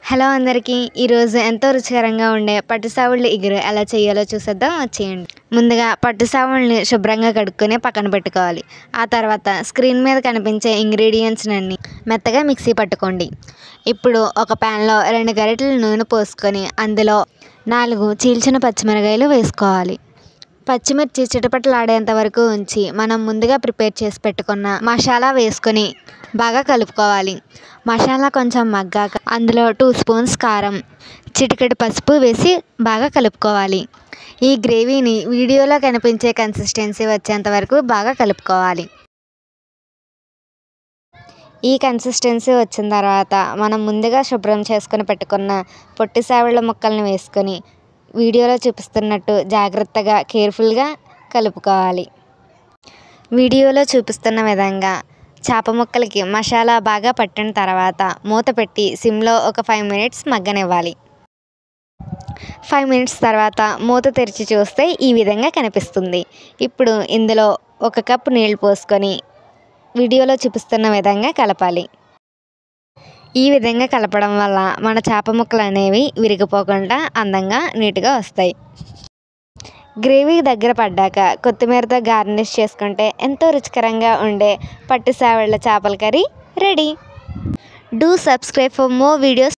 Hello అందరికీ ఈరోజు ఎంతో రుచికరంగా ఉండే పట్టుసావుళ్ళ ఇగురు ఎలా చేయాలో చూసేద్దాం వచ్చేయండి. ముందుగా పట్టుసావుల్ని శుభ్రంగా కడుక్కొని పక్కన పెట్టుకోవాలి. ఆ తర్వాత స్క్రీన్ మీద కనిపించే ఇంగ్రీడియంట్స్ని మెత్తగా మిక్సీ పట్టుకోండి. ఇప్పుడు ఒక ప్యాన్లో 2 గరిటెల నూనె పోసుకొని అందులో 4 చీల్చిన పచ్చిమిరకాయలు వేసుకోవాలి. పచ్చిమిర్చి చిటపటలాడేంత వరకు ఉంచి మనం ముందుగా ప్రిపేర్ చేసి పెట్టుకున్న మసాలా వేసుకొని బాగా కలుపుకోవాలి. మసాలా కొంచెం మగ్గాక అందులో 2 స్పూన్స్ కారం, చిటికెడు పసుపు వేసి బాగా కలుపుకోవాలి. ఈ గ్రేవీని వీడియోలో కనిపించే కన్సిస్టెన్సీ వచ్చేంత వరకు బాగా కలుపుకోవాలి. ఈ కన్సిస్టెన్సీ వచ్చిన తర్వాత మనం ముందుగా శుభ్రం చేసుకొని పెట్టుకున్న పొట్టి సావిళ్ళ ముక్కల్ని వేసుకొని వీడియోలో చూపిస్తున్నట్టు జాగ్రత్తగా కేర్ఫుల్గా కలుపుకోవాలి. వీడియోలో చూపిస్తున్న విధంగా చేప ముక్కలకి మసాలా బాగా పట్టిన తర్వాత మూత పెట్టి సిమ్లో ఒక 5 మినిట్స్ మగ్గనివ్వాలి. 5 మినిట్స్ తర్వాత మూత తెరిచి చూస్తే ఈ విధంగా కనిపిస్తుంది. ఇప్పుడు ఇందులో 1 కప్పు నీళ్ళు పోసుకొని వీడియోలో చూపిస్తున్న విధంగా కలపాలి. ఈ విధంగా కలపడం వల్ల మన చేప ముక్కలు అనేవి విరిగిపోకుండా అందంగా నీట్గా వస్తాయి. గ్రేవీ దగ్గర పడ్డాక కొత్తిమీరతో గార్నిష్ చేసుకుంటే ఎంతో రుచికరంగా ఉండే పట్టుసావిళ్ళ చేపల curry ready. Do subscribe for more videos.